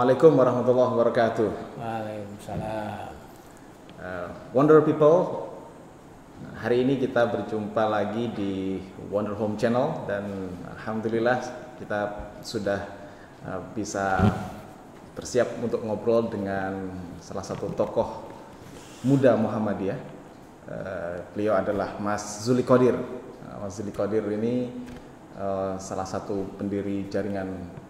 Assalamualaikum warahmatullahi wabarakatuh. Waalaikumsalam. Wonder People, hari ini kita berjumpa lagi di Wonder Home Channel dan alhamdulillah kita sudah bisa bersiap untuk ngobrol dengan salah satu tokoh muda Muhammadiyah. Beliau adalah Mas Zuli Qodir. Mas Zuli Qodir ini salah satu pendiri jaringan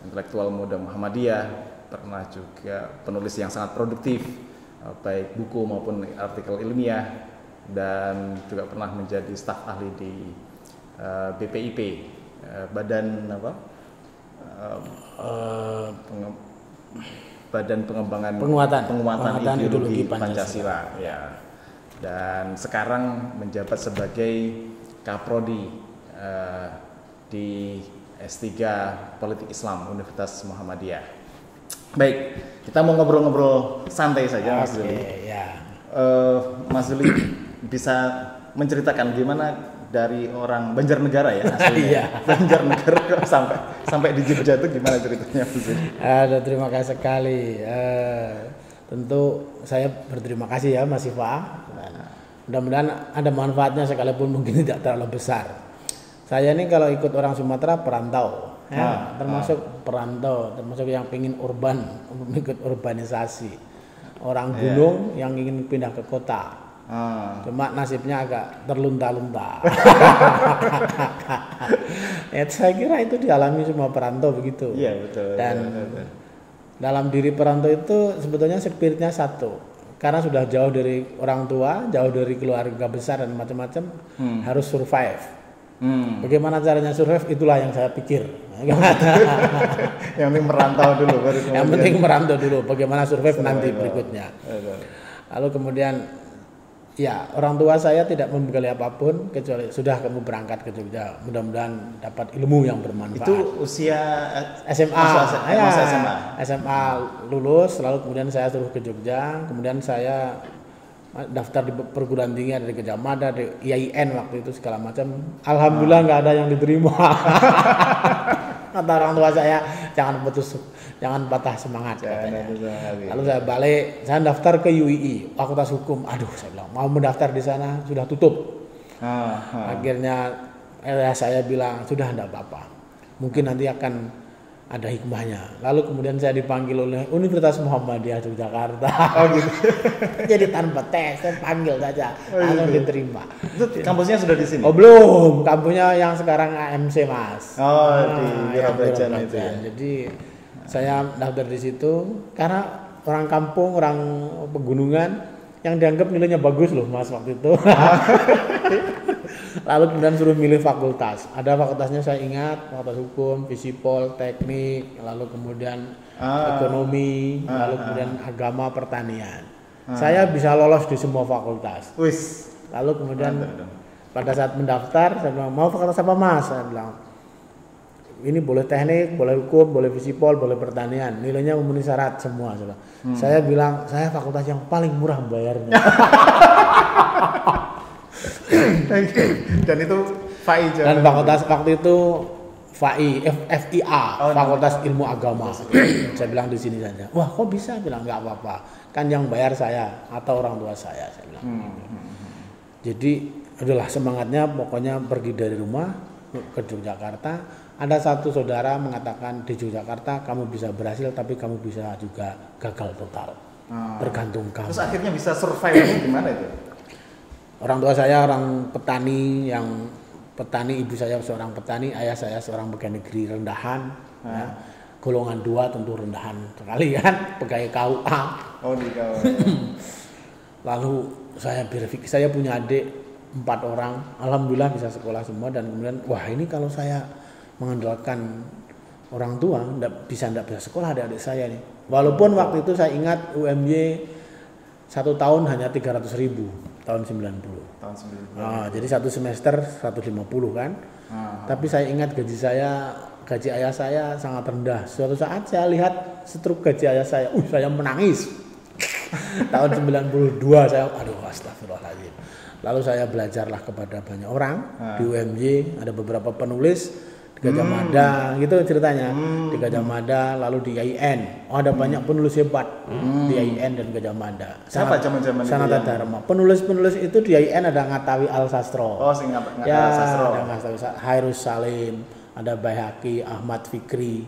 intelektual muda Muhammadiyah, pernah juga penulis yang sangat produktif, baik buku maupun artikel ilmiah, dan juga pernah menjadi staf ahli di BPIP, Badan Penguatan Ideologi Pancasila. Ya. Dan sekarang menjabat sebagai Kaprodi di S3 Politik Islam Universitas Muhammadiyah. Baik, kita mau ngobrol-ngobrol santai saja, Mas Zuli. Ya. Mas Zuli bisa menceritakan gimana dari orang Banjarnegara ya aslinya. Iya. Banjarnegara sampai di Jogja itu gimana ceritanya, Mas Zuli? Terima kasih sekali. Tentu saya berterima kasih ya Mas Iva. Mudah-mudahan ada manfaatnya sekalipun mungkin tidak terlalu besar. Saya ini kalau ikut orang Sumatera perantau, termasuk perantau, termasuk yang ingin urban, ikut urbanisasi. Orang gunung yang ingin pindah ke kota. Cuma nasibnya agak terlunta-lunta. Saya kira itu dialami semua perantau begitu. Iya, betul. Dan betul. dalam diri perantau itu sebetulnya spiritnya satu. Karena sudah jauh dari orang tua, jauh dari keluarga besar dan macam-macam, harus survive. Bagaimana caranya survive, itulah yang saya pikir. Yang penting merantau dulu baru kemudian. Yang penting merantau dulu, bagaimana survive nanti berikutnya. Lalu kemudian ya, orang tua saya tidak membekali apapun kecuali sudah kamu berangkat ke Jogja, mudah-mudahan dapat ilmu yang bermanfaat. Itu usia SMA. Masa SMA. SMA lulus, lalu kemudian saya suruh ke Jogja, kemudian saya daftar di perguruan tinggi, ada di Gajah Mada, di IAIN waktu itu segala macam. Alhamdulillah nggak ada yang diterima. Kata orang tua saya, jangan patah semangat. Lalu saya balik, saya daftar ke UII, Fakultas Hukum. Aduh, saya bilang mau mendaftar di sana sudah tutup. Akhirnya saya bilang sudah enggak apa-apa. Mungkin nanti akan ada hikmahnya. Lalu kemudian saya dipanggil oleh Universitas Muhammadiyah Yogyakarta. Oh gitu. Jadi tanpa tes, saya panggil saja, langsung diterima. Itu kampusnya sudah di sini? Oh belum, kampusnya yang sekarang AMC Mas. Oh di Wirabrajan itu ya. Jadi saya daftar di situ karena orang kampung, orang pegunungan yang dianggap nilainya bagus loh Mas waktu itu. Lalu kemudian suruh milih fakultas. Ada fakultasnya saya ingat, Fakultas Hukum, Fisipol, Teknik, lalu kemudian Ekonomi, lalu kemudian Agama, Pertanian. Saya bisa lolos di semua fakultas. Lalu kemudian pada saat mendaftar, saya bilang, mau fakultas apa Mas? Saya bilang, ini boleh teknik, boleh hukum, boleh fisipol, boleh pertanian. Nilainya memenuhi syarat semua. Saya bilang, saya fakultas yang paling murah bayarnya. Dan itu FAI. Dan fakultas waktu itu FIA, Fakultas Ilmu Agama. Saya bilang di sini saja. Wah, kok bisa? Bilang nggak apa-apa. Kan yang bayar saya atau orang tua saya bilang. Jadi, adalah semangatnya pokoknya pergi dari rumah ke Yogyakarta. Ada satu saudara mengatakan di Yogyakarta kamu bisa berhasil tapi kamu bisa juga gagal total. Tergantung kamu. Terus akhirnya bisa survive gimana itu? Orang tua saya orang petani, ibu saya seorang petani, ayah saya seorang pegawai negeri rendahan, ya. Golongan 2 tentu rendahan sekali kan, pegawai KUA. Oh di KUA. Lalu saya berpikir, saya punya adik 4 orang, alhamdulillah bisa sekolah semua dan kemudian wah ini kalau saya mengandalkan orang tua tidak bisa sekolah adik-adik saya nih. Walaupun waktu itu saya ingat UMY 1 tahun hanya 300.000. Tahun 90. Jadi satu semester 150 kan. Tapi saya ingat gaji ayah saya sangat rendah. Suatu saat saya lihat struk gaji ayah saya, saya menangis. Tahun 92 saya, astagfirullahaladzim. Lalu saya belajarlah kepada banyak orang di UMY, ada beberapa penulis di Gajah Mada gitu ceritanya. Di Gajah Mada, lalu di IAIN. Oh, ada banyak penulis hebat di IAIN dan Gajah Mada. Siapa zaman-zaman itu Sanata yang- Dharma. Penulis-penulis itu di IAIN ada Ngatawi Al-Sastro. Oh, sing Ya, sastro. ada Ngatawi Hairus Salim, ada Baihaqi, Ahmad Fikri.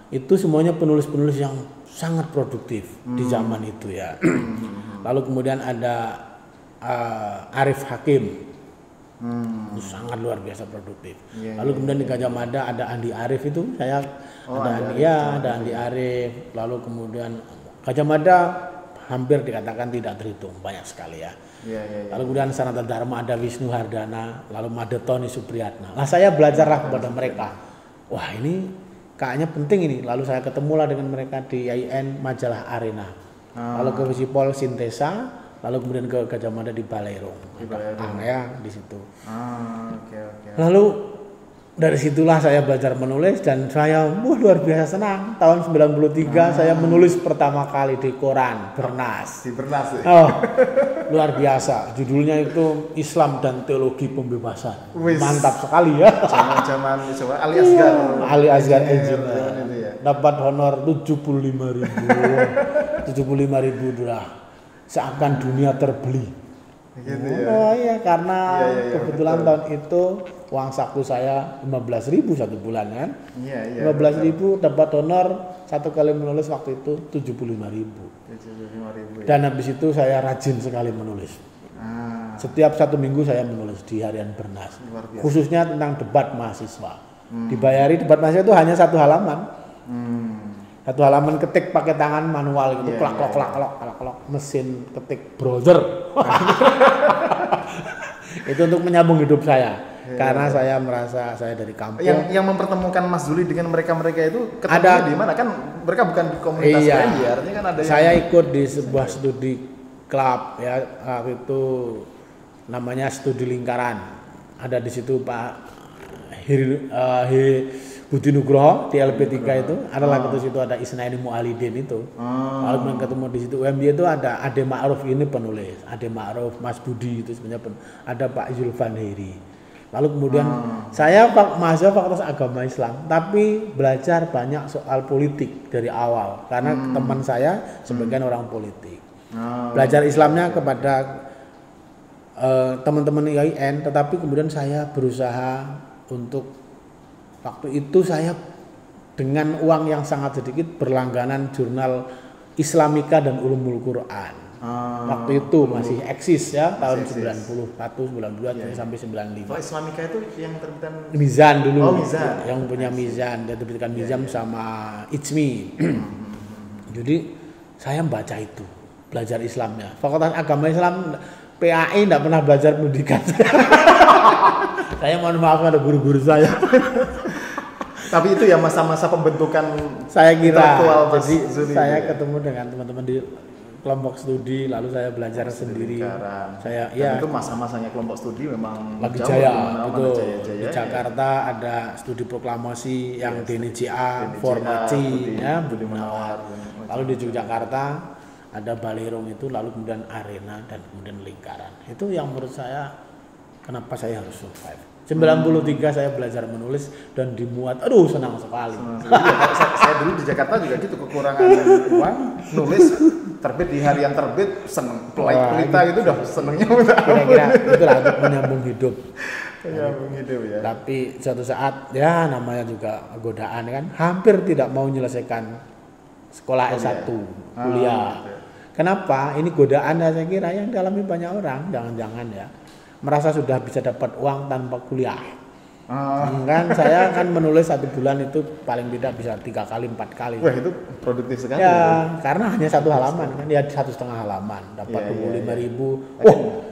Itu semuanya penulis-penulis yang sangat produktif di zaman itu ya. Lalu kemudian ada Arif Hakim. Itu sangat luar biasa produktif. Lalu kemudian di Gajah Mada ada Andi Arif itu saya ada Andi Arif. Lalu kemudian Gajah Mada hampir dikatakan tidak terhitung, banyak sekali ya. Lalu kemudian Sanata Dharma ada Wisnu Hardana, lalu Madetoni Supriyatna. Nah, saya belajarlah kepada mereka. Wah, ini kayaknya penting ini. Lalu saya ketemulah dengan mereka di IAIN Majalah Arena. Lalu ke Visipol Sintesa, lalu kemudian ke Gajah Mada di Baleirung. Ya, di situ. Lalu dari situlah saya belajar menulis dan saya luar biasa senang. Tahun 93 saya menulis pertama kali di koran Bernas. Di Bernas. Oh, luar biasa. Judulnya itu Islam dan Teologi Pembebasan. Mantap sekali ya. Zaman-zaman Ali Asgar. Ali Asgar Engine. itu ya. Dapat honor 75.000. 75.000 dah. Seakan dunia terbeli. Gitu ya. Oh iya, karena Iya, kebetulan betul. tahun itu uang saku saya 15.000 satu bulan kan. Iya. 15.000 dapat honor satu kali menulis waktu itu 75.000. 75.000. Dan habis itu saya rajin sekali menulis. Setiap satu minggu saya menulis di harian Bernas. Luar biasa. Khususnya tentang debat mahasiswa. Dibayari debat mahasiswa itu hanya satu halaman. Satu halaman ketik pakai tangan manual gitu, klak mesin ketik browser. Itu untuk menyambung hidup saya. Karena saya merasa saya dari kampung. Yang mempertemukan Mas Zuli dengan mereka itu ketemu di mana? Kan mereka bukan di komunitas lain ya, artinya kan ada saya ikut di sebuah studi klub ya, waktu itu namanya Studi Lingkaran. Ada di situ Pak Budi Nugroho di LP3 itu, ada lagi di situ ada Isnaini Mu'alidin itu. Lalu ketemu di situ UMY itu ada Ade Ma'ruf ini penulis, Ade Ma'ruf, Mas Budi itu sebenarnya ada Pak Zulfan Heri. Lalu kemudian saya mahasiswa Fakultas Agama Islam, tapi belajar banyak soal politik dari awal karena teman saya sebagian orang politik. Belajar Islamnya kepada teman-teman IAIN, tetapi kemudian saya berusaha untuk waktu itu saya dengan uang yang sangat sedikit berlangganan jurnal Islamika dan Ulumul Quran. Waktu itu masih eksis ya, tahun 91, 92 sampai 95. Kalau Islamika itu yang terbitan Mizan dulu. Oh, Mizan. Yang punya Mizan, dia terbitkan Mizan sama Ijmi. Jadi saya membaca itu, belajar Islamnya. Fakultas Agama Islam PAI tidak pernah belajar pendidikan. Saya mohon maaf ada guru-guru saya. Tapi itu ya masa-masa pembentukan Saya kira. intelektual Mas Jadi Zuli saya ya. ketemu dengan teman-teman di kelompok studi, lalu saya belajar sendiri. Lingkaran. Saya Dan itu masa-masanya kelompok studi memang lagi jauh jaya, di mana-mana, betul. jaya-jaya, Di ya. Jakarta ada studi proklamasi yang DNJA, DNJA, Formaci, ya, Budi Munawar. Lalu di Yogyakarta ada Baleirung itu, lalu kemudian Arena dan kemudian Lingkaran. Itu yang menurut saya kenapa saya harus survive. 93 saya belajar menulis dan dimuat. Aduh, senang sekali. Saya dulu di Jakarta juga gitu, kekurangan uang, nulis terbit di harian terbit, seneng pelita gitu udah senengnya minta ampun. Kira-kira itulah untuk menyambung hidup. Menyambung hidup ya. Tapi suatu saat ya namanya juga godaan kan, hampir tidak mau menyelesaikan sekolah S1, kuliah. Kenapa? Ini godaan saya kira yang dialami banyak orang, jangan-jangan ya. Merasa sudah bisa dapat uang tanpa kuliah. Kan saya kan menulis satu bulan itu paling tidak bisa 3 kali 4 kali. Wah, itu produktif sekali. Ya, karena hanya satu halaman kan, ya 1,5 halaman dapat 25.000.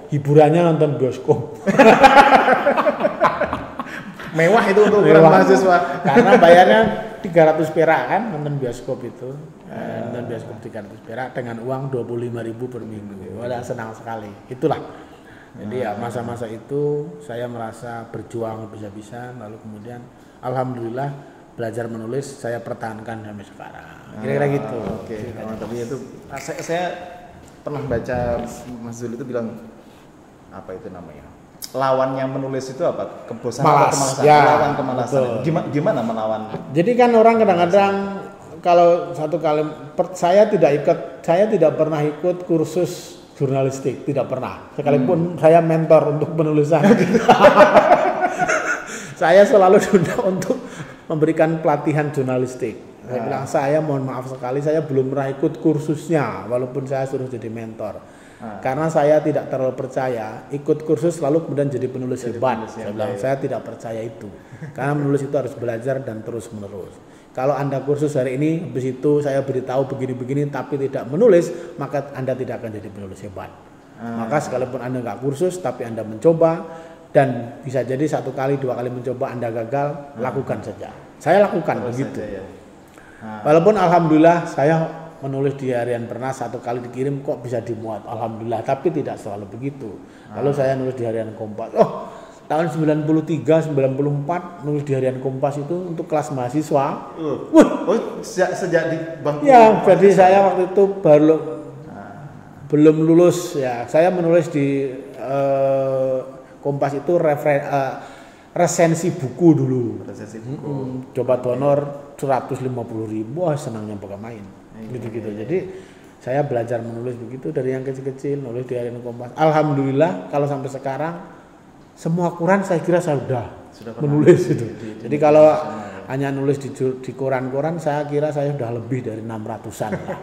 Hiburannya nonton bioskop. Mewah itu untuk ukuran mahasiswa. Karena bayarnya 300 perak kan nonton bioskop itu. Nonton bioskop 300 perak dengan uang 25.000 per minggu. Wah, senang sekali. Itulah. Jadi ya masa-masa itu saya merasa berjuang habis-habisan, lalu kemudian alhamdulillah belajar menulis saya pertahankan sampai sekarang. Kira-kira gitu. Oke. Tapi itu saya pernah baca Mas Zul itu bilang apa itu namanya? lawannya menulis itu apa? Kebosanan Malas, atau kemalasan? ya, Melawan kemalasan. betul. Gimana melawan? Jadi kan orang kadang-kadang kalau satu kali saya tidak pernah ikut kursus jurnalistik, tidak pernah. Sekalipun saya mentor untuk penulisan. Saya selalu diundang untuk memberikan pelatihan jurnalistik. Saya bilang saya mohon maaf sekali saya belum pernah ikut kursusnya walaupun saya suruh jadi mentor. Karena saya tidak terlalu percaya ikut kursus lalu kemudian jadi penulis hebat. Saya bilang saya tidak percaya itu. Karena menulis itu harus belajar dan terus menerus. Kalau Anda kursus hari ini, habis itu saya beritahu begini-begini tapi tidak menulis, maka Anda tidak akan jadi penulis hebat. Maka sekalipun Anda nggak kursus tapi Anda mencoba dan bisa jadi 1 kali 2 kali mencoba Anda gagal, lakukan saja. Saya lakukan begitu. Saja, ya. Walaupun alhamdulillah saya menulis di harian Pernas 1 kali dikirim kok bisa dimuat, alhamdulillah, tapi tidak selalu begitu. Lalu saya nulis di harian Kompas. Tahun 93, 94 nulis di harian Kompas itu untuk kelas mahasiswa. Sejak di bangku. Ya, jadi saya waktu itu belum lulus ya. Saya menulis di Kompas itu resensi buku dulu. Resensi buku. Coba donor 150.000, wah senangnya bakal main. Gitu-gitu. Jadi saya belajar menulis begitu dari yang kecil-kecil, nulis di harian Kompas. Alhamdulillah kalau sampai sekarang semua koran saya kira saya sudah menulis itu. Jadi kalau hanya nulis di koran-koran saya kira saya sudah lebih dari 600-an lah.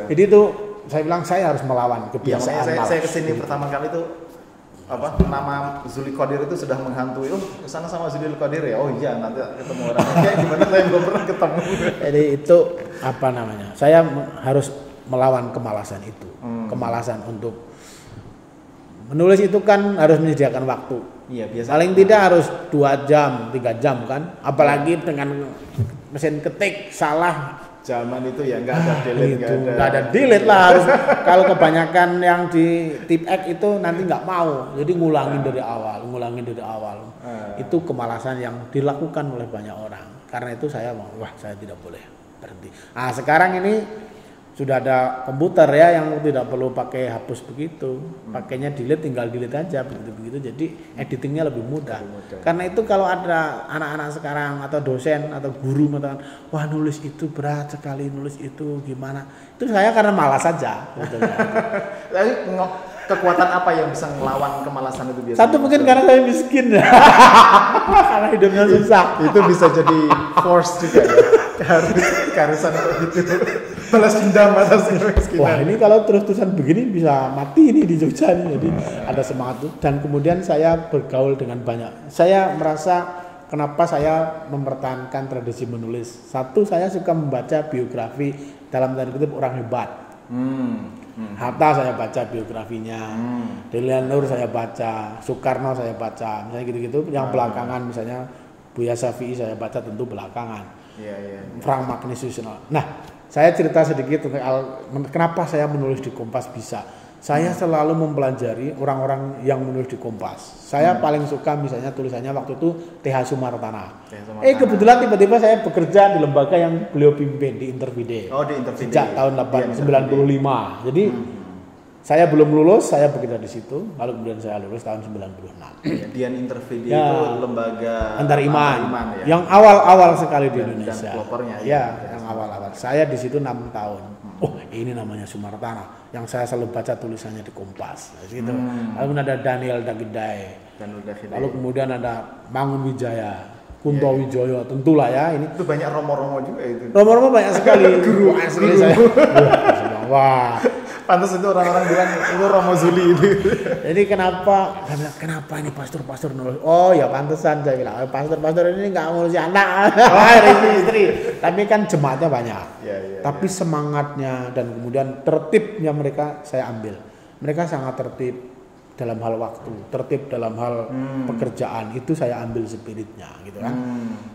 Jadi itu saya bilang saya harus melawan kebiasaan malas. Saya kesini pertama kali itu nama Zuli Qadir itu sudah menghantui. Kesana sama Zuli Qadir ya. Oh iya nanti ketemu orangnya. Kayak gimana saya belum pernah ketemu. Jadi itu saya harus melawan kemalasan itu. Kemalasan untuk menulis itu kan harus menyediakan waktu. Iya, biasa. Paling tidak harus 2 jam, 3 jam kan. Apalagi dengan mesin ketik salah. Zaman itu ya nggak ada delete, nggak ada delete lah. Harus kalau kebanyakan yang di TipX itu nanti nggak mau. Jadi ngulangin dari awal. Itu kemalasan yang dilakukan oleh banyak orang. Karena itu saya saya tidak boleh berhenti. Nah sekarang ini sudah ada komputer ya yang tidak perlu pakai hapus begitu, pakainya delete tinggal delete aja begitu. Jadi editingnya lebih mudah. Karena itu kalau ada anak-anak sekarang atau dosen atau guru mengatakan, wah nulis itu berat sekali, nulis itu gimana? Itu saya karena malas saja. Tapi kekuatan apa yang bisa melawan kemalasan itu biasanya? Satu mungkin karena saya miskin, karena hidupnya susah. Itu bisa jadi force juga ya. Harus karisan gitu. Balas dendam atas kemiskinan. Wah ini kalau terus-terusan begini bisa mati ini di Jogja nih. Jadi ada semangat itu. Dan kemudian saya bergaul dengan banyak. Saya merasa kenapa saya mempertahankan tradisi menulis. Satu, saya suka membaca biografi dalam tanda kutip orang hebat. Hatta saya baca biografinya, Delian Nur saya baca, Soekarno saya baca, misalnya gitu-gitu. Yang belakangan misalnya Buya Syafi'i saya baca tentu belakangan. Frank Magnesius. Nah, saya cerita sedikit tentang kenapa saya menulis di Kompas bisa. Saya selalu mempelajari orang-orang yang menulis di Kompas. Saya paling suka misalnya tulisannya waktu itu TH Sumartana. Kebetulan tiba-tiba saya bekerja di lembaga yang beliau pimpin di Intervide. Di Intervide. Sejak tahun 95. Jadi saya belum lulus, saya bekerja di situ. Lalu kemudian saya lulus tahun 96. Dian Intervide itu lembaga antar iman ya. Yang awal-awal sekali di Indonesia. Dan pelopornya yang awal-awal. Saya di situ 6 tahun. Ini namanya Sumartana. Yang saya selalu baca tulisannya di Kompas. Gitu. Lalu ada Daniel Dagidai. Lalu kemudian ada Mangun Wijaya, Kunto Wijoyo, tentulah ya ini. Itu banyak romo-romo juga itu. Romo-romo banyak sekali. Guru asli saya. Wah. Pantas itu orang-orang bilang itu Romo Zuli itu. Jadi kenapa ini pastor nulis? Oh ya pantesan saya bilang pastor ini nggak ngurus anak, istri. Tapi kan jemaatnya banyak. Tapi semangatnya dan kemudian tertibnya mereka saya ambil. Mereka sangat tertib dalam hal waktu, tertib dalam hal pekerjaan itu saya ambil spiritnya gitu kan.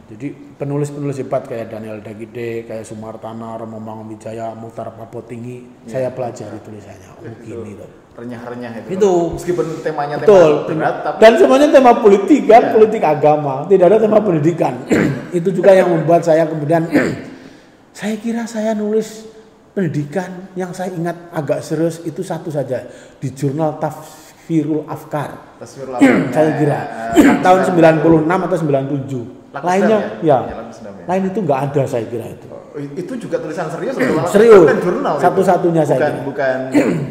Jadi penulis-penulis hebat kayak Daniel Dagide, kayak Sumartana, Romo Mangunwijaya, Muhtar Papotinggi, saya pelajari tulisannya. Gini tuh. Renyah-renyah itu. Meskipun temanya betul, berat, tapi dan semuanya tema politik kan, politik agama, tidak ada tema pendidikan. Itu juga yang membuat saya kemudian saya kira saya nulis pendidikan yang saya ingat agak serius itu satu saja di jurnal Tafsirul Afkar. Taswirul Afkar. Saya kira tahun 96 atau 97. Lainnya ya. Lain itu nggak ada saya kira itu. Itu juga tulisan serius serius. Bukan jurnal. Satu-satunya saya kira. Bukan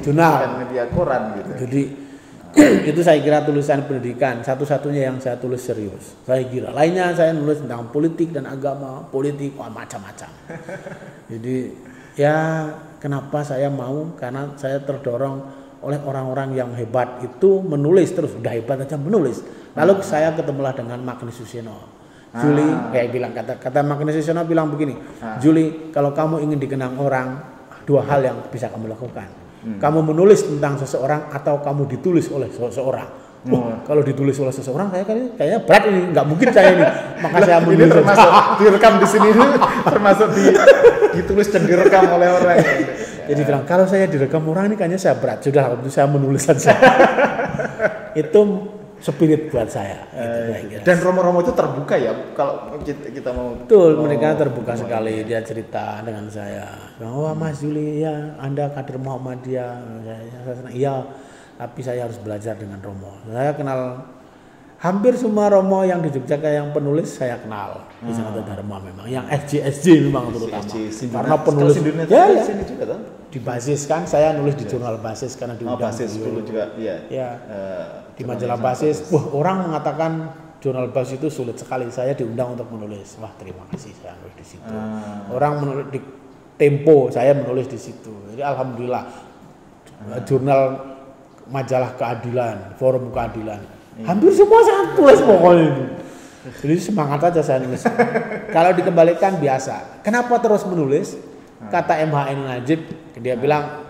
jurnal. Bukan media koran gitu. Jadi itu saya kira tulisan pendidikan satu-satunya yang saya tulis serius. Saya kira. Lainnya saya nulis tentang politik dan agama, politik macam-macam. Jadi ya kenapa saya mau? Karena saya terdorong oleh orang-orang yang hebat itu menulis terus, udah hebat aja menulis. Lalu saya ketemulah dengan Magnus Suseno. Juli kayak bilang kata Magnus Suseno bilang begini, Juli, kalau kamu ingin dikenang orang, dua hal yang bisa kamu lakukan. Kamu menulis tentang seseorang atau kamu ditulis oleh seseorang. Kalau ditulis oleh seseorang saya kayaknya berat ini, nggak mungkin saya ini. Maka saya menulis. Ini termasuk direkam di sini termasuk ditulis dan direkam oleh orang. Jadi bilang kalau saya direkam orang ini kayaknya saya berat. Sudah waktu saya menulis saja. Itu spirit buat saya. Dan romo-romo itu terbuka ya kalau kita mau. Betul, mereka terbuka sekali. Dia cerita dengan saya. Wah Mas Juli ya, Anda kader Muhammadiyah. Saya iya, tapi saya harus belajar dengan romo. Saya kenal hampir semua romo yang di Yogyakarta yang penulis saya kenal. Di Sanata Dharma memang. Yang SJ memang terutama. Karena penulis ya, sini juga kan. Di basis kan saya nulis di jurnal basis karena diundang. Basis dulu juga, iya. Ya. Di majalah basis, orang mengatakan jurnal basis itu sulit sekali. Saya diundang untuk menulis. Wah, terima kasih saya nulis di situ. Orang menulis di Tempo, saya menulis di situ. Jadi alhamdulillah jurnal majalah keadilan, forum keadilan. Hampir semua saya tulis pokoknya itu. Jadi semangat aja saya nulis. Kalau dikembalikan biasa. Kenapa terus menulis? Kata MHN Najib, dia bilang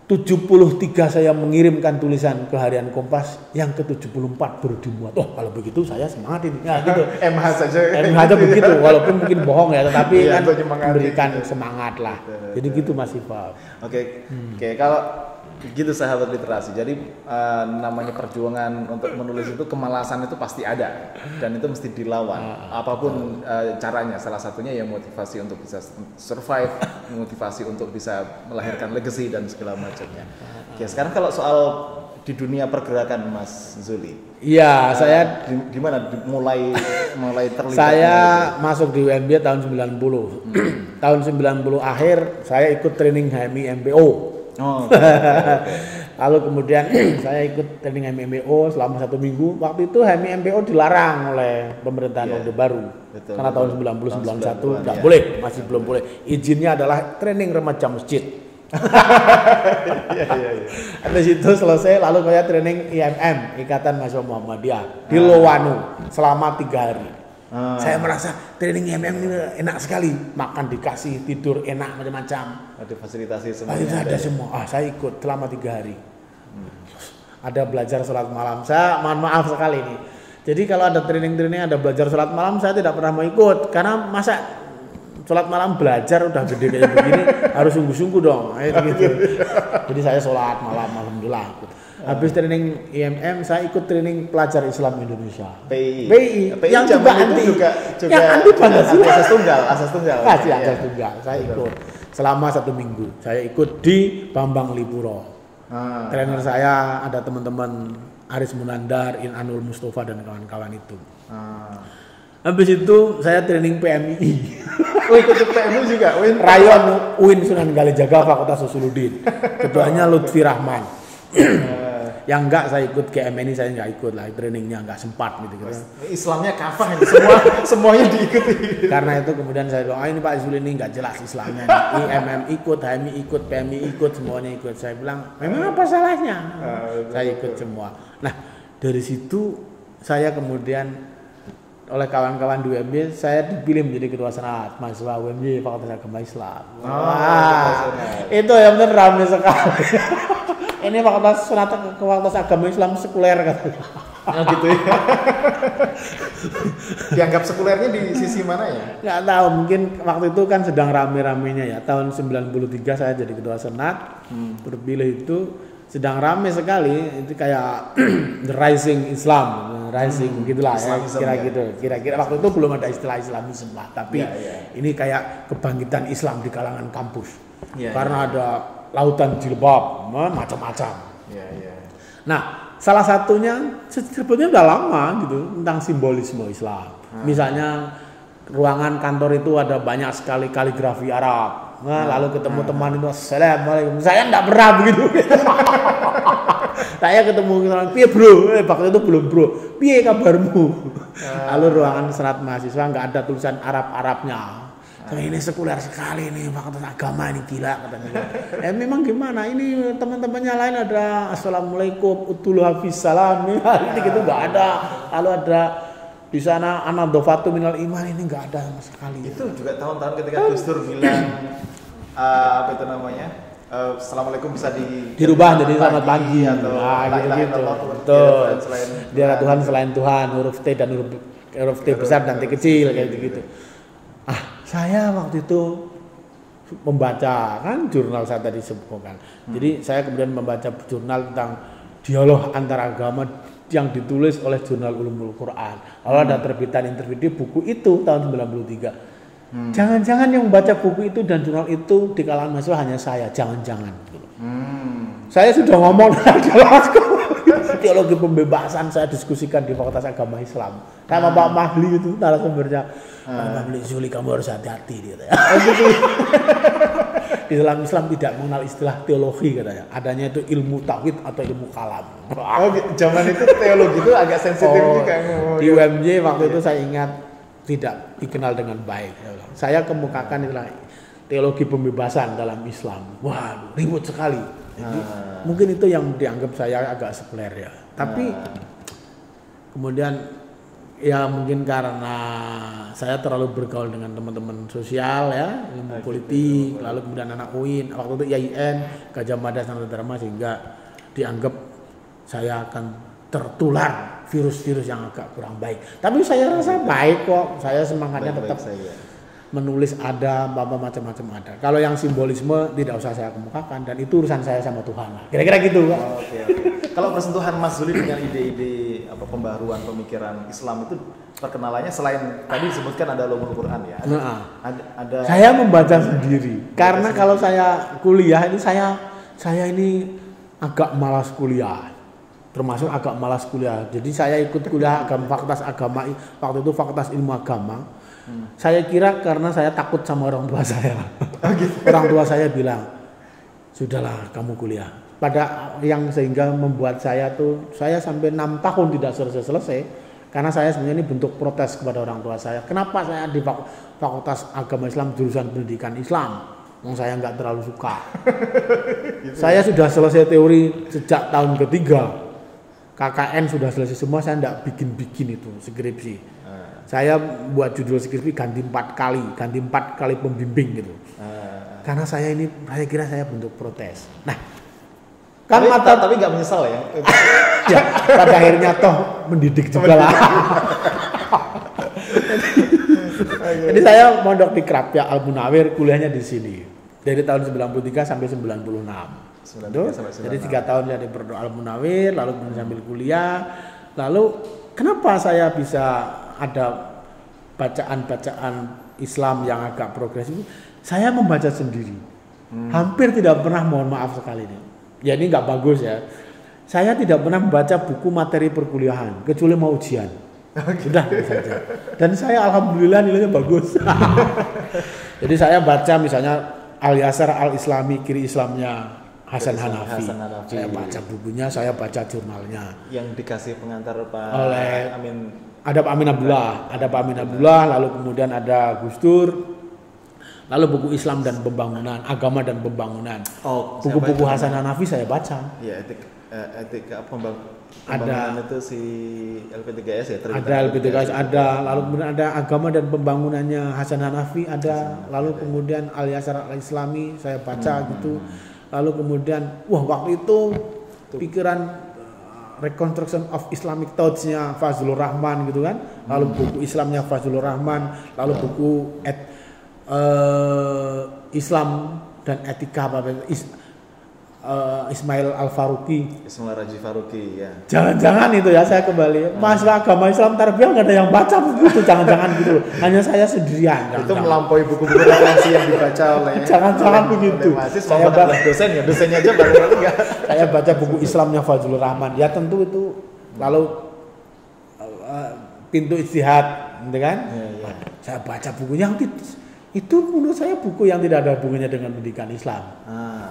73 saya mengirimkan tulisan ke Harian Kompas, yang ke-74 baru dimuat. Oh, kalau begitu saya semangat ini. Ya, gitu. MH saja begitu, walaupun mungkin bohong ya, tetapi kan memberikan semangat lah. Jadi gitu Mas Iqbal. Oke, kalau gitu sahabat literasi. Jadi namanya perjuangan untuk menulis itu, kemalasan itu pasti ada dan itu mesti dilawan. Apapun caranya, salah satunya ya motivasi untuk bisa survive, motivasi untuk bisa melahirkan legacy dan segala macamnya. Oke, sekarang kalau soal di dunia pergerakan Mas Zuli. Iya, saya gimana mulai terlibat? Saya masuk di UMB tahun 90. Tahun 90 akhir saya ikut training HMI MBO. Lalu kemudian saya ikut training MBO selama 1 minggu. Waktu itu HMI MBO dilarang oleh pemerintahan Orde Baru. Betul, karena tahun 90-91 nggak boleh, masih belum boleh. Izinnya adalah training remaja masjid. Habis itu selesai, lalu saya training IMM, Ikatan Mahasiswa Muhammadiyah di Lowanu selama 3 hari. Saya merasa training IMM ini enak sekali, makan dikasih, tidur enak macam-macam. Ada fasilitasi semua. Ada semua. Saya ikut selama 3 hari. Ada belajar sholat malam. Saya mohon maaf sekali ini. Jadi kalau ada training-training, ada belajar sholat malam, saya tidak pernah mau ikut karena masa sholat malam belajar udah gede kayak begini harus sungguh-sungguh dong. Gitu. Jadi saya sholat malam, alhamdulillah. Habis training IMM, saya ikut training pelajar Islam Indonesia. PI yang juga anti, yang anti Pancasila. Asas tunggal. Saya ikut selama 1 minggu. Saya ikut di Bambang Lipuro. Trainer saya ada teman-teman Aris Munandar, Inanul Mustafa dan kawan-kawan itu. Habis itu saya training PMI. Ikut PMI juga. Rayon UIN Sunan Kalijaga Fakultas Usuluddin. Ketuanya Lutfi Rahman. Yang enggak saya ikut GMNI, saya enggak ikut lah, trainingnya enggak sempat gitu. Islamnya kafah ini, semuanya diikuti. Karena itu kemudian saya bilang, ini Pak Zuli ini enggak jelas Islamnya. IMM ikut, HMI ikut, PMI ikut, semuanya ikut. Saya bilang, memang apa salahnya? Saya ikut semua. Nah, dari situ saya kemudian oleh kawan-kawan di UMB, saya dipilih menjadi ketua senat mahasiswa UMB Fakultas Agama Islam. Itu yang benar ramai sekali. Ini Fakultas Agama Islam sekuler katanya. Gitu ya. Dianggap sekulernya di sisi mana ya? Nggak tahu, mungkin waktu itu kan sedang rame-ramenya ya. Tahun 93 saya jadi ketua senat, terpilih itu sedang rame sekali. Itu kayak the rising Islam, rising gitulah ya. Kira-kira waktu itu belum ada istilah Islamisme lah, tapi ini kayak kebangkitan Islam di kalangan kampus. karena ada lautan jilbab, macam-macam. Nah, salah satunya sebetulnya udah lama gitu tentang simbolisme Islam. Misalnya ruangan kantor itu ada banyak sekali kaligrafi Arab. Lalu ketemu teman itu, assalamualaikum. Saya enggak pernah begitu. Saya ketemu orang, piye bro? Waktu itu belum bro. Piye kabarmu? Lalu ruangan serat mahasiswa enggak ada tulisan Arab-Arabnya. Ini sekuler sekali nih, fakultas agama ini gila katanya. Memang gimana? Ini teman-temannya lain ada assalamualaikum, utul hafiz salam. Ini gitu enggak ada. Lalu ada di sana anadofatu minal iman, ini enggak ada sama sekali. Itu juga tahun-tahun ketika Gus Dur bilang apa itu namanya? Assalamualaikum bisa dirubah jadi selamat pagi atau gitu. Betul. Dia Tuhan selain Tuhan, huruf T dan huruf T besar dan T kecil kayak gitu. Saya waktu itu membaca kan jurnal saya tadi sebutkan. Jadi saya kemudian membaca jurnal tentang dialog antar agama yang ditulis oleh Jurnal Ulumul Quran. Lalu ada terbitan interview buku itu tahun 93. Jangan-jangan yang membaca buku itu dan jurnal itu di kalangan mahasiswa hanya saya, jangan-jangan. Saya sudah ngomong teologi pembebasan, saya diskusikan di Fakultas Agama Islam. Sama Pak Mahli itu narasumbernya. Pak Mahli, Zuli kamu harus hati-hati gitu ya. Islam tidak mengenal istilah teologi katanya. Adanya itu ilmu tauhid atau ilmu kalam. Zaman itu teologi itu agak sensitif juga. Di UMJ waktu itu saya ingat tidak dikenal dengan baik. Saya kemukakan itulah teologi pembebasan dalam Islam. Wah, ribut sekali. Jadi, mungkin itu yang dianggap saya agak sekuler ya. Tapi kemudian ya mungkin karena saya terlalu bergaul dengan teman-teman sosial ya, ilmu politik, lalu kemudian anak UIN, waktu itu IAIN, Gajah Mada Sanata Dharma, sehingga dianggap saya akan tertular virus-virus yang agak kurang baik. Tapi saya rasa baik kok. Saya semangatnya tetap menulis ada, macam-macam ada. Kalau yang simbolisme tidak usah saya kemukakan dan itu urusan saya sama Tuhan lah. Kira-kira gitu kan. Oke. Kalau persentuhan Mas Zuli dengan ide-ide pembaharuan pemikiran Islam itu perkenalannya selain tadi disebutkan ada ulumul Quran ya. Ada saya membaca sendiri. Karena kalau saya kuliah ini saya ini agak malas kuliah. Termasuk agak malas kuliah. Jadi saya ikut kuliah fakultas agama, waktu itu fakultas ilmu agama. Saya kira karena saya takut sama orang tua saya. Orang tua saya bilang, sudahlah kamu kuliah. Pada yang sehingga membuat saya sampai 6 tahun tidak selesai. Karena saya sebenarnya ini bentuk protes kepada orang tua saya. Kenapa saya di fakultas agama Islam jurusan pendidikan Islam? Saya nggak terlalu suka. Saya sudah selesai teori sejak tahun ketiga. KKN sudah selesai semua, saya enggak bikin itu skripsi. Saya buat judul skripsi ganti 4 kali pembimbing gitu. Karena saya kira saya bentuk protes. Nah, kan tapi enggak menyesal ya. Ya, pada akhirnya toh mendidik juga lah. Jadi saya mondok di Krapya Al Munawir, kuliahnya di sini. Dari tahun 93 sampai 96. Jadi 3 tahun saya di Pondok Al Munawir, lalu kemudian sambil kuliah. Lalu kenapa saya bisa ada bacaan-bacaan Islam yang agak progresif? Saya membaca sendiri. Hampir tidak pernah, mohon maaf sekali ini. Ya ini nggak bagus ya. Saya tidak pernah membaca buku materi perkuliahan kecuali mau ujian. Sudah saja. Dan saya alhamdulillah nilainya bagus. Jadi saya baca misalnya Al-Yasar Al-Islami, Kiri Islamnya Hasan Hanafi. Saya baca bukunya, saya baca jurnalnya. Yang dikasih pengantar Pak Amin. Ada Pak Amin Abdullah, lalu kemudian ada Gus Dur, lalu buku Islam dan Pembangunan, Agama dan Pembangunan. Buku-buku Hasan Hanafi saya baca. Ya, etika pembangunan itu si LP3S ya. Ada LP3S ada, lalu kemudian ada Agama dan Pembangunannya Hasan Hanafi ada, lalu kemudian Al-Yasar Al-Islami saya baca gitu. Lalu kemudian, waktu itu pikiran Reconstruction of Islamic Thoughts-nya Fazlur Rahman gitu kan. Lalu buku Islamnya Fazlur Rahman, lalu buku Islam dan Etika Ismail Al-Faruqi. Ismail Raji Faruqi ya. Jangan-jangan itu ya saya kembali. Mahasiswa agama Islam Tarbiyah nggak ada yang baca begitu, jangan-jangan gitu. Hanya saya sendirian. Itu melampaui buku-buku referensi yang dibaca oleh. Jangan-jangan begitu. Saya baca dosen ya, dosennya aja barangkali enggak. Saya baca buku Islamnya Fazlur Rahman. Ya tentu itu lalu pintu ijtihad, gitu kan? Ya. Saya baca bukunya itu menurut saya buku yang tidak ada hubungannya dengan pendidikan Islam.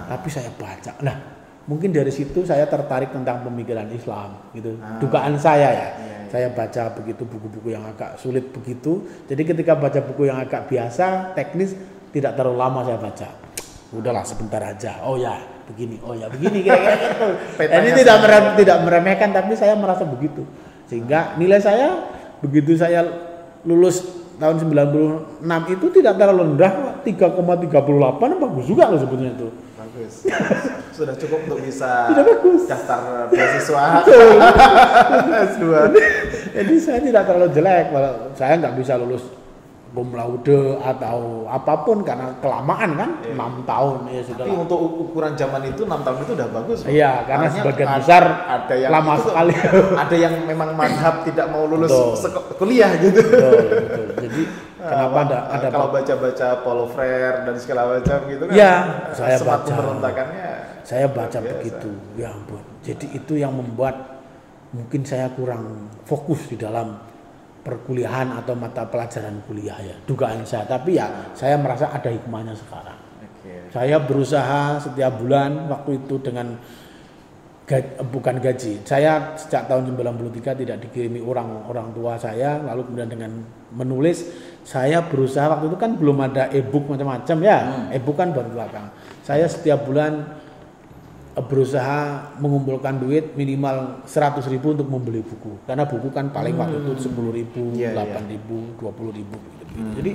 Tapi saya baca. Nah, mungkin dari situ saya tertarik tentang pemikiran Islam gitu. Dugaan saya ya. Saya baca begitu buku-buku yang agak sulit begitu. Jadi ketika baca buku yang agak biasa, teknis, tidak terlalu lama saya baca. Udahlah sebentar aja. Oh ya, begini. Oh ya, begini kayak gitu. Ini tidak meremehkan, tapi saya merasa begitu. Sehingga nilai saya begitu saya lulus tahun 96 itu tidak terlalu rendah, 3,38 bagus juga loh sebetulnya itu. Bagus. Sudah cukup untuk bisa bagus. daftar beasiswa S2. Jadi saya tidak terlalu jelek, kalau saya nggak bisa lulus cum laude atau apapun karena kelamaan kan, 6 tahun ya sudah. Tapi untuk ukuran zaman itu 6 tahun itu udah bagus. Iya, karena sebagian besar ada yang lama sekali. Ada yang memang madhab tidak mau lulus kuliah gitu. Betul. Jadi kenapa ada kalau baca-baca Paulo Freire dan segala macam gitu kan? Ya, saya semat baca. Pemberontakannya. Saya baca begitu. Ya ampun. Jadi itu yang membuat mungkin saya kurang fokus di dalam perkuliahan atau mata pelajaran kuliah ya, dugaan saya. Tapi ya saya merasa ada hikmahnya sekarang. Saya berusaha setiap bulan waktu itu dengan bukan gaji. Saya sejak tahun 93 tidak dikirimi orang tua saya, lalu kemudian dengan menulis saya berusaha waktu itu kan belum ada e-book macam-macam ya. E-book kan baru belakang. Saya setiap bulan berusaha mengumpulkan duit minimal 100.000 untuk membeli buku, karena buku kan paling waktu itu 10.000, 8.000, 20.000 gitu. Jadi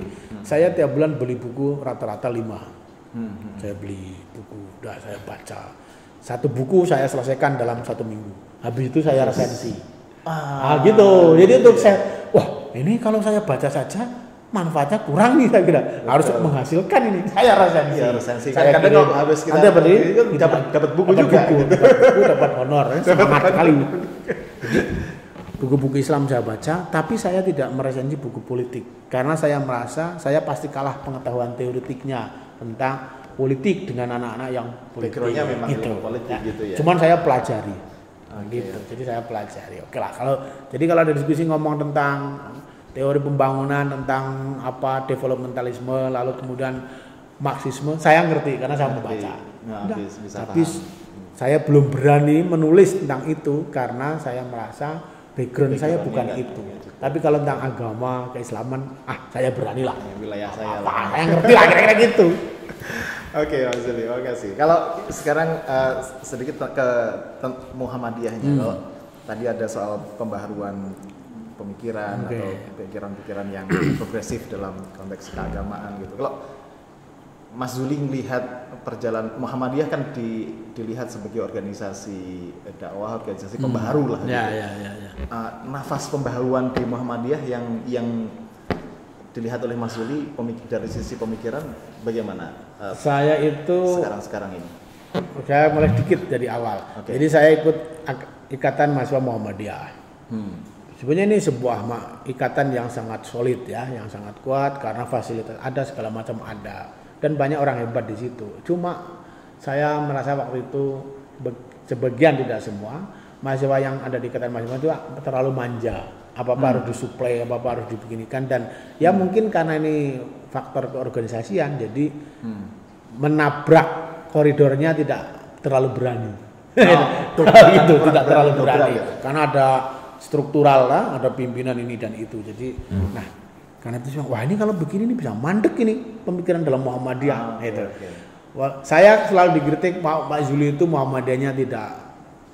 saya tiap bulan beli buku rata-rata 5. Saya beli buku, udah saya baca. Satu buku saya selesaikan dalam 1 minggu. Habis itu saya resensi. Gitu. Jadi untuk saya, wah ini kalau saya baca saja manfaatnya kurang nih saya kira. Harus menghasilkan ini. Saya resensi. Saya kadang habis kita dapat buku juga. Dapat honor. Semangat sekali. Jadi buku-buku Islam saya baca, tapi saya tidak meresensi buku politik karena saya merasa saya pasti kalah pengetahuan teoretiknya tentang politik dengan anak-anak yang politik. Backgroundnya memang gitu. Politik gitu ya. Cuman saya pelajari. Gitu. Jadi saya pelajari. Oke lah. Kalau ada diskusi ngomong tentang teori pembangunan, tentang apa developmentalisme, lalu kemudian Marxisme, saya ngerti karena saya membaca. Tapi saya belum berani menulis tentang itu karena saya merasa background saya bukan itu. Tapi kalau tentang agama, keislaman, saya berani lah. Wilayah saya lah. Saya ngerti lah kira-kira gitu. Oke, Mas Zuli, terima kasih. Kalau sekarang sedikit ke Muhammadiyahnya. Kalau tadi ada soal pembaharuan pemikiran atau pikiran-pikiran yang progresif dalam konteks keagamaan gitu. Kalau Mas Zuli melihat perjalanan Muhammadiyah kan dilihat sebagai organisasi dakwah, organisasi pembaharu lah. Ya. Nafas pembaharuan di Muhammadiyah yang dilihat oleh Mas Zuli dari sisi pemikiran bagaimana? Saya itu sekarang ini. Saya mulai dikit dari awal. Jadi saya ikut Ikatan Mahasiswa Muhammadiyah. Sebenarnya ini sebuah ikatan yang sangat solid ya, yang sangat kuat karena fasilitas ada, segala macam ada, dan banyak orang hebat di situ. Cuma saya merasa waktu itu sebagian, tidak semua, mahasiswa yang ada di ikatan mahasiswa itu terlalu manja. Apa-apa harus disuplai, apa-apa harus dibeginikan, dan ya mungkin karena ini faktor keorganisasian, jadi menabrak koridornya tidak terlalu berani. Gitu, tidak terlalu berani. Karena ada struktural lah, ada pimpinan ini dan itu. Jadi nah, karena itu wah ini kalau begini ini bisa mandek ini pemikiran dalam Muhammadiyah gitu. Wah, saya selalu dikritik Pak Zuli itu Muhammadiyahnya tidak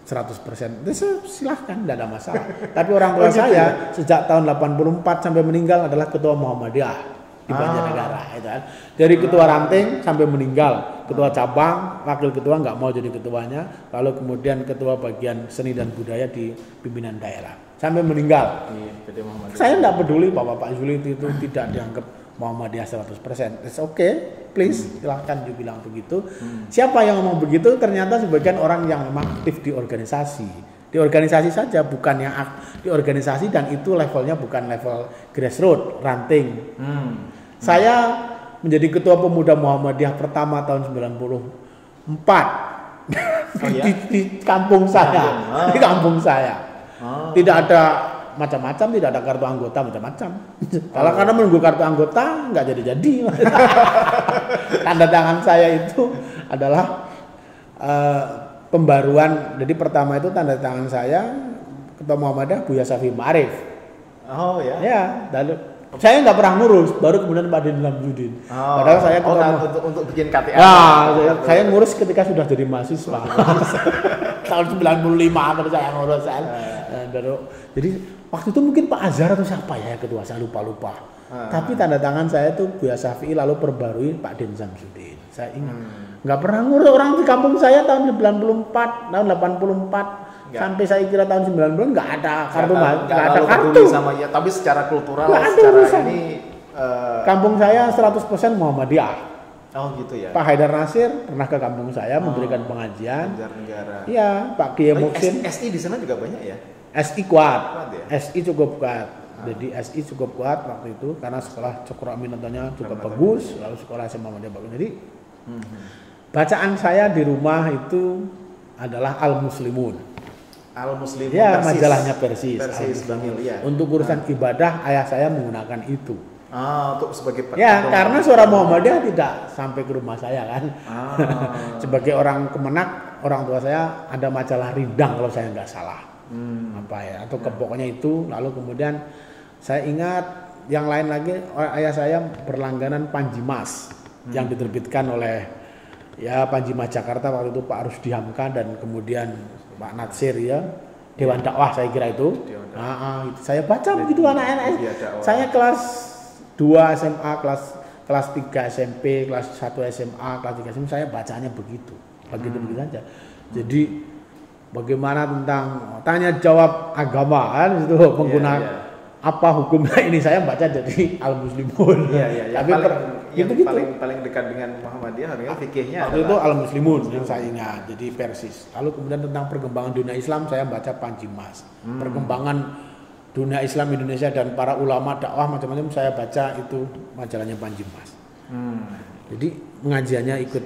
100%. Silahkan, tidak ada masalah. Tapi orang tua saya sejak tahun 84 sampai meninggal adalah ketua Muhammadiyah di Banjarnegara, gitu kan. Dari ketua ranting sampai meninggal, ketua cabang, wakil ketua nggak mau jadi ketuanya, lalu kemudian ketua bagian seni dan budaya di pimpinan daerah sampai meninggal. Saya nggak peduli Bapak Zuli itu tidak dianggap Muhammadiyah 100%. It's okay, please silahkan dibilang begitu. Siapa yang ngomong begitu? Ternyata sebagian orang yang memang aktif di organisasi. Di organisasi saja, bukan yang di organisasi, dan itu levelnya bukan level grassroots, ranting. Saya menjadi ketua pemuda Muhammadiyah pertama tahun 94 di kampung saya. Di kampung saya. Tidak ada macam-macam, tidak ada kartu anggota macam-macam. Kalau karena menunggu kartu anggota nggak jadi-jadi. Tanda tangan saya itu adalah pembaruan. Jadi pertama itu tanda tangan saya ketua Muhammadiyah Buya Syafi'i Ma'arif. Oh ya. Ya, lalu saya nggak pernah ngurus, baru kemudian Pak Din Lamjudin. Padahal saya untuk bikin KTA. Nah, saya ngurus ketika sudah jadi mahasiswa. Tahun 95 baru saya ngurus. Jadi waktu itu mungkin Pak Azhar atau siapa ya ketua, saya lupa. Tapi tanda tangan saya itu Buya Syafi'i, lalu perbarui Pak Din Samsudin. Saya ingat. Nggak pernah ngurus orang di kampung saya tahun 94, tahun 84. Sampai saya kira tahun 90 nggak ada kartu, nggak ada kartu sama ya, tapi secara kultural, secara urusan. Ini kampung saya 100% Muhammadiyah. Oh gitu ya. Pak Haidar Nasir pernah ke kampung saya memberikan pengajian. Negara. Iya, Pak Kiai Muksin. SI di sana juga banyak ya? SI kuat. Ya? SI cukup kuat. Jadi SI cukup kuat waktu itu karena sekolah Cokro Aminatanya cukup bagus, lalu sekolah SMA Muhammadiyah bagus. Jadi bacaan saya di rumah itu adalah Al-Muslimun. Al-Muslimun. Ya, majalahnya Persis. Ya. Untuk urusan ibadah ayah saya menggunakan itu. Untuk sebagai ya, karena suara Muhammadiyah tidak sampai ke rumah saya kan. Sebagai orang Kemenak, orang tua saya ada majalah Rindang kalau saya nggak salah. Apa ya? Atau pokoknya itu. Lalu kemudian saya ingat yang lain lagi, ayah saya berlangganan Panjimas yang diterbitkan oleh Panjimas Jakarta waktu itu Pak Rusdi Hamka dan kemudian Pak Natsir ya, Dewan Dakwah saya kira itu. Itu saya baca begitu anak-anak. Saya kelas 2 SMA, kelas 3 SMP, kelas 1 SMA, kelas 3 SMP saya bacanya begitu saja. Jadi bagaimana tentang tanya jawab agama kan itu menggunakan apa hukumnya ini, saya baca jadi Al-Muslimun. Tapi paling dekat dengan Muhammadiyah harusnya fikihnya waktu itu Al-Muslimun yang saya ingat, jadi Persis. Lalu kemudian tentang perkembangan dunia Islam saya baca Panjimas. Perkembangan dunia Islam Indonesia dan para ulama dakwah macam-macam saya baca itu majalahnya Panjimas. Jadi pengajiannya ikut,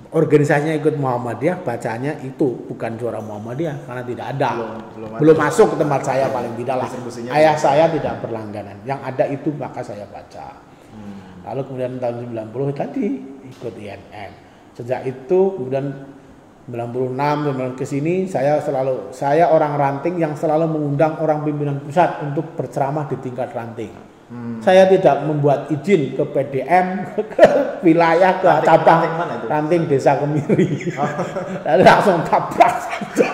organisasinya ikut Muhammadiyah, bacanya itu bukan suara Muhammadiyah karena tidak ada, belum masuk ke tempat saya paling tidak lah. Ayah saya tidak berlangganan, yang ada itu maka saya baca. Lalu kemudian tahun 90 tadi ikut INN. Sejak itu kemudian 96 ke sini saya orang ranting yang selalu mengundang orang pimpinan pusat untuk berceramah di tingkat ranting. Saya tidak membuat izin ke PDM, ke wilayah, ke cabang ranting Desa Kemiri. Lalu langsung tabrak saja.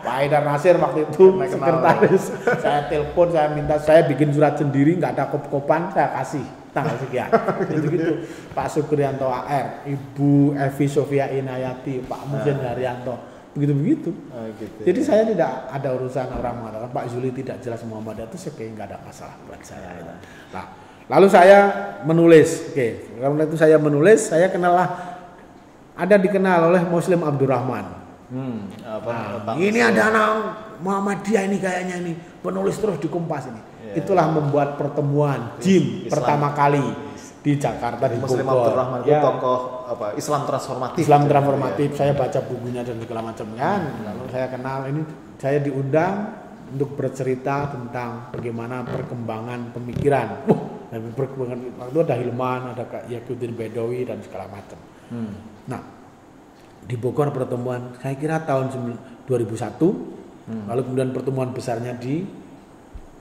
Pak Haidar Nasir waktu itu sekretaris. Saya telepon, saya minta saya bikin surat sendiri, nggak ada kop-kopan, saya kasih tanggal sekian. Gitu. Pak Sukriyanto AR, Ibu Evi Sofia Inayati, Pak Muhsin Haryanto. Begitu. Gitu, jadi saya tidak ada urusan orang mengatakan Pak Zuli tidak jelas Muhammadiyah itu sebenarnya nggak ada masalah buat saya. Nah, lalu saya menulis, karena itu saya menulis, saya dikenal oleh Muslim Abdurrahman. Ini ada anak Muhammadiyah ini kayaknya ini penulis terus di Kompas ini. Itulah membuat pertemuan JIM pertama kali di Jakarta di Muslim Bogor. Abdurrahman itu tokoh Islam transformatif. Saya baca bukunya dan segala macamnya. Lalu saya kenal ini, saya diundang untuk bercerita tentang bagaimana perkembangan pemikiran. Dan perkembangan waktu ada Hilman, ada Kak Yakuddin Bedowi dan segala macam. Nah, di Bogor pertemuan saya kira tahun 2001. Lalu kemudian pertemuan besarnya di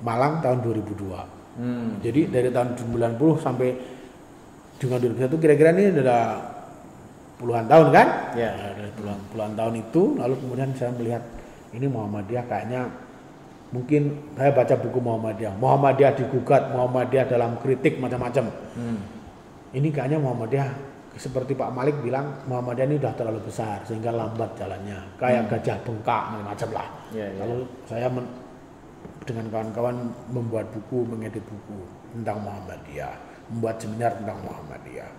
Malang tahun 2002. Jadi dari tahun 90 sampai dengan 2001 kira-kira ini ada puluhan tahun kan? Dari puluhan tahun itu. Lalu kemudian saya melihat ini Muhammadiyah kayaknya mungkin saya baca buku Muhammadiyah digugat, Muhammadiyah dalam kritik macam-macam. Ini kayaknya Muhammadiyah seperti Pak Malik bilang Muhammadiyah ini sudah terlalu besar sehingga lambat jalannya, kayak gajah bengkak macam-macam lah. Lalu saya dengan kawan-kawan membuat buku, mengedit buku tentang Muhammadiyah, membuat seminar tentang Muhammadiyah.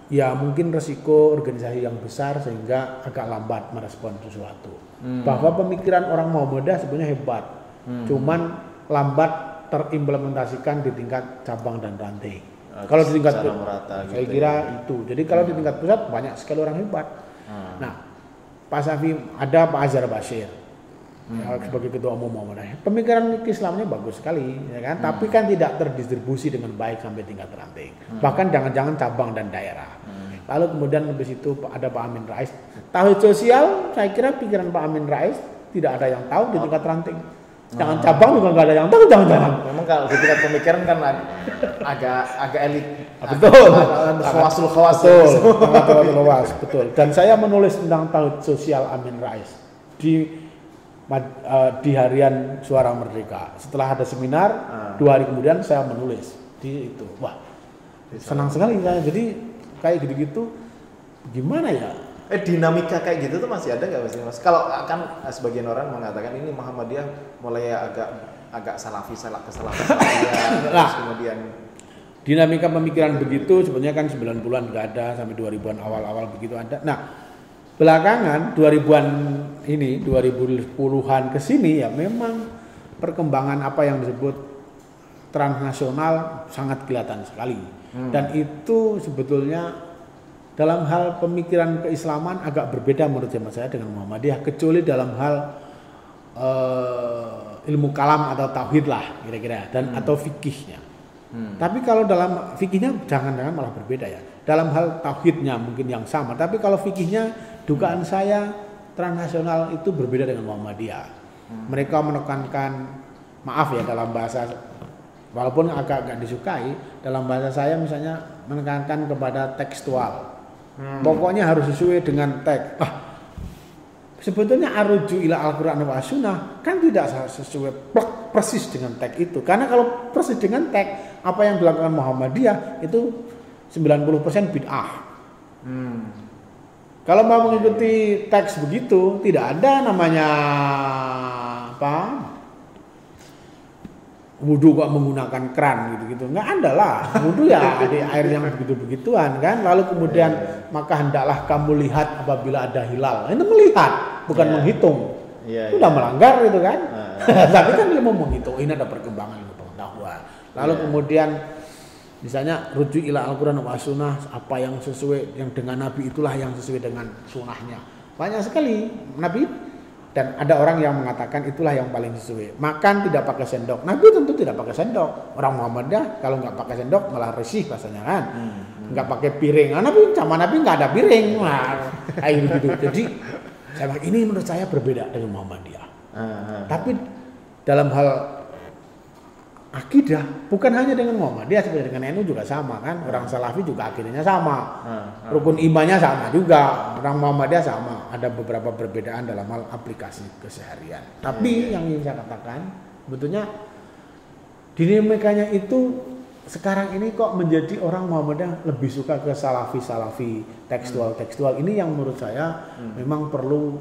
Ya mungkin resiko organisasi yang besar sehingga agak lambat merespon sesuatu. Bahwa pemikiran orang Muhammadiyah sebenarnya hebat, cuman lambat terimplementasikan di tingkat cabang dan ranting. Kalau di tingkat merata, saya kira itu. Jadi kalau di tingkat pusat banyak sekali orang hebat. Nah, Pak Safi, ada Pak Azhar Bashir sebagai ketua umum Muhammadiyah. Pemikiran Islamnya bagus sekali, ya kan? Tapi kan tidak terdistribusi dengan baik sampai tingkat ranting. Bahkan jangan-jangan cabang dan daerah. Lalu kemudian habis itu ada Pak Amin Rais. Tauhid sosial, saya kira pikiran Pak Amin Rais tidak ada yang tahu di tingkat ranting. Jangan cabang juga nggak ada yang tahu, jangan-jangan. Memang kalau di tingkat pemikiran kan agak elit. Betul. Khawas. Betul. Dan saya menulis tentang tauhid sosial Amin Rais di harian Suara Merdeka. Setelah ada seminar, 2 hari kemudian saya menulis di itu. Wah, senang sekali saya. Jadi kayak gitu-gitu, gimana ya? Dinamika kayak gitu tuh masih ada nggak Mas? Kalau kan sebagian orang mengatakan ini Muhammadiyah mulai agak salafi ya, terus kemudian dinamika pemikiran begitu sebenarnya kan 90-an nggak ada, sampai 2000-an awal-awal begitu ada. Nah, belakangan 2000-an ini, 2010-an ke sini ya memang perkembangan apa yang disebut transnasional sangat kelihatan sekali. Dan itu sebetulnya dalam hal pemikiran keislaman agak berbeda menurut hemat saya dengan Muhammadiyah, kecuali dalam hal ilmu kalam atau tauhid lah kira-kira, dan atau fikihnya. Tapi kalau dalam fikihnya jangan-jangan malah berbeda ya. Dalam hal tauhidnya mungkin yang sama, tapi kalau fikihnya dugaan saya transnasional itu berbeda dengan Muhammadiyah. Mereka menekankan, maaf ya dalam bahasa, walaupun agak disukai, dalam bahasa saya misalnya menekankan kepada tekstual. Pokoknya harus sesuai dengan teks. Sebetulnya aruju ila Al-Quran wa Sunnah kan tidak sesuai persis dengan teks itu. Karena kalau persis dengan teks, apa yang dilakukan Muhammadiyah itu 90% bid'ah. Kalau mau mengikuti teks begitu, tidak ada namanya apa? Wudhu kok menggunakan keran gitu-gitu, nggak ada lah. Wudhu ya ada air yang begitu-begituan kan. Lalu kemudian maka hendaklah kamu lihat apabila ada hilal. Itu melihat, bukan menghitung. Udah melanggar gitu kan. Tapi kan ilmu menghitung, ini ada perkembangan ilmu pengetahuan. Lalu kemudian misalnya rujuk ila Al-Quran wa Sunnah, apa yang sesuai yang dengan Nabi itulah yang sesuai dengan sunnahnya. Banyak sekali Nabi. Dan ada orang yang mengatakan itulah yang paling sesuai. Makan tidak pakai sendok. Nabi tentu tidak pakai sendok. Orang Muhammadiyah kalau nggak pakai sendok malah risih bahasanya kan. Nggak pakai piring. Nabi nggak ada piring. Kayak gitu. Jadi ini menurut saya berbeda dengan Muhammadiyah. Tapi dalam hal akidah bukan hanya dengan Muhammadiyah, sebenarnya dengan NU juga sama kan. Orang Salafi juga akidahnya sama. Rukun imannya sama juga. Orang Muhammadiyah sama. Ada beberapa perbedaan dalam hal aplikasi keseharian. Tapi yang ingin saya katakan, sebetulnya dinamikanya itu sekarang ini kok menjadi orang Muhammadiyah lebih suka ke salafi tekstual. Ini yang menurut saya memang perlu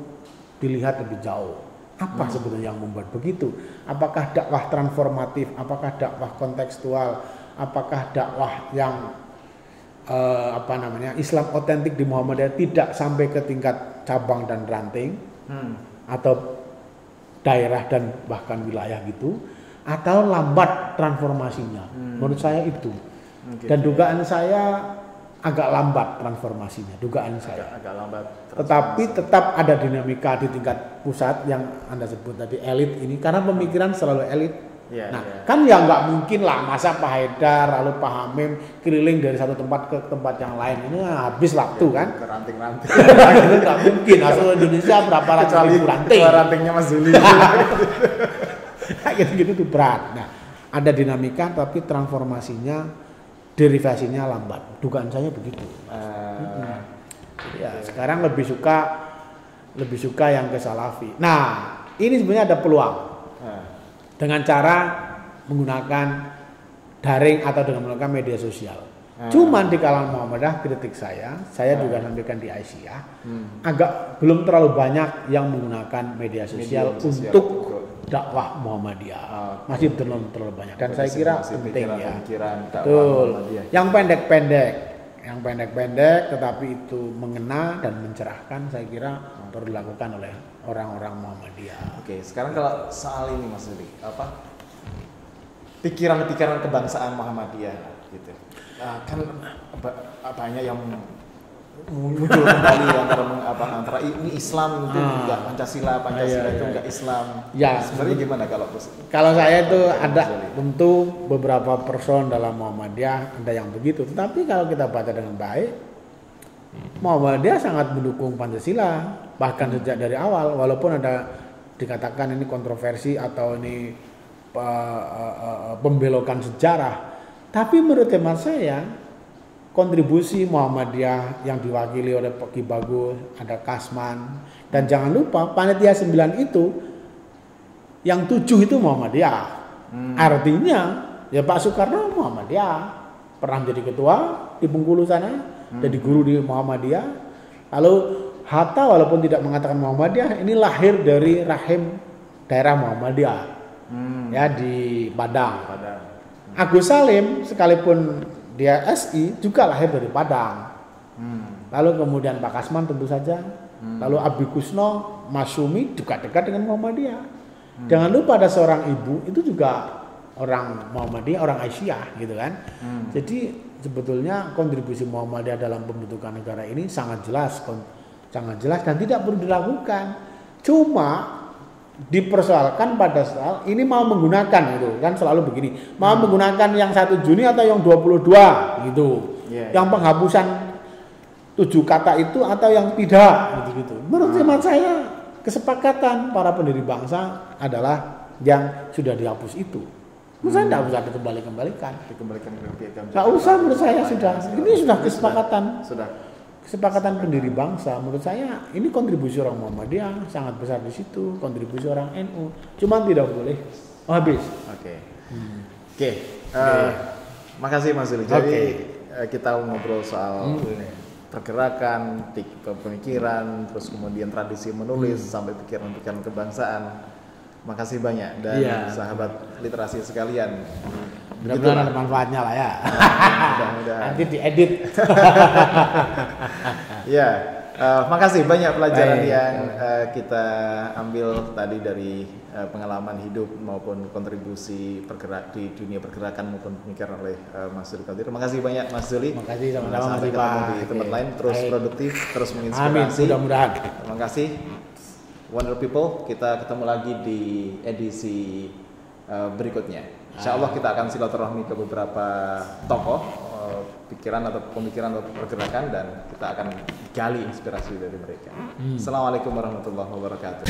dilihat lebih jauh. Apa sebetulnya yang membuat begitu? Apakah dakwah transformatif? Apakah dakwah kontekstual? Apakah dakwah yang Islam otentik di Muhammadiyah tidak sampai ke tingkat cabang dan ranting atau daerah dan bahkan wilayah gitu, atau lambat transformasinya? Menurut saya itu. Dan dugaan saya agak lambat transformasinya, dugaan saya. Agak lambat. Tetapi tetap ada dinamika di tingkat pusat yang Anda sebut tadi, elit ini, karena pemikiran selalu elit. Kan ya nggak mungkin lah masa Pak Haidar lalu Pak Hamim keliling dari satu tempat ke tempat yang lain, ini habis waktu kan? Ke ranting-ranting. Itu nggak mungkin. Asal Indonesia berapa ratus ribu ranting? Rantingnya Mas Zuli. Gitu tuh berat. Nah, ada dinamika tapi transformasinya, derivasinya lambat. Dugaan saya begitu. Sekarang lebih suka yang ke Salafi. Nah, ini sebenarnya ada peluang dengan cara menggunakan daring atau dengan menggunakan media sosial. Cuman di kalangan Muhammadiyah, kritik saya juga sampaikan di Aisyah, agak belum terlalu banyak yang menggunakan media sosial untuk dakwah Muhammadiyah. Masih terlalu banyak dan saya kira penting ya. Pikiran dakwah Betul. Muhammadiyah. Yang pendek-pendek tetapi itu mengena dan mencerahkan saya kira perlu dilakukan oleh orang-orang Muhammadiyah. Oke, sekarang kalau soal ini Mas Zuli, pikiran-pikiran kebangsaan Muhammadiyah gitu. Kan banyak yang muncul kembali antara ini Islam itu enggak Pancasila itu enggak Islam. Ya, sebenarnya gimana kalau saya itu ada tentu beberapa person dalam Muhammadiyah ada yang begitu, tetapi kalau kita baca dengan baik Muhammadiyah sangat mendukung Pancasila bahkan sejak dari awal, walaupun ada dikatakan ini kontroversi atau ini pembelokan sejarah, tapi menurut hemat saya kontribusi Muhammadiyah yang diwakili oleh Pak Ki Bagus, ada Kasman, dan jangan lupa panitia 9 itu yang 7 itu Muhammadiyah. Artinya ya Pak Soekarno Muhammadiyah, pernah menjadi ketua di Bengkulu sana, jadi guru di Muhammadiyah. Lalu Hatta walaupun tidak mengatakan Muhammadiyah, ini lahir dari rahim daerah Muhammadiyah ya di Padang. Agus Salim sekalipun dia SI juga lahir dari Padang. Lalu kemudian Pak Kasman tentu saja. Lalu Abi Kusno, Masumi juga dekat dengan Muhammadiyah. Jangan lupa ada seorang ibu itu juga orang Muhammadiyah, orang Aisyah gitu kan. Jadi sebetulnya kontribusi Muhammadiyah dalam pembentukan negara ini sangat jelas dan tidak perlu dilakukan. Cuma dipersoalkan pada soal ini mau menggunakan gitu kan, selalu begini, mau menggunakan yang 1 Juni atau yang 22 gitu, yang penghapusan 7 kata itu atau yang tidak gitu. Menurut hemat saya kesepakatan para pendiri bangsa adalah yang sudah dihapus itu. Menurut saya tidak usah dikembalikan. Tidak usah, menurut saya sudah. Ini sudah kesepakatan pendiri bangsa. Menurut saya ini kontribusi orang Muhammadiyah sangat besar di situ, kontribusi orang NU. Cuma tidak boleh habis. Oke. Makasih Mas Zuli. Jadi kita ngobrol soal pergerakan, pemikiran, terus kemudian tradisi menulis sampai pikiran-pikiran kebangsaan. Makasih banyak dan sahabat literasi sekalian. Mudah-mudahan ada manfaatnya lah ya. Mudah-mudahan. Nanti diedit. Ya, makasih banyak pelajaran yang kita ambil tadi dari pengalaman hidup maupun kontribusi di dunia pergerakan maupun pemikiran oleh Mas Zuli Qadir. Makasih banyak Mas Zuli. Makasih sama-sama Sampai ketemu di tempat lain, terus produktif, terus menginspirasi. Amin, mudah-mudahan. Terima kasih. Wonder People, kita ketemu lagi di edisi berikutnya. Insya Allah kita akan silaturahmi ke beberapa tokoh pikiran atau pemikiran atau pergerakan dan kita akan gali inspirasi dari mereka. Assalamualaikum warahmatullahi wabarakatuh.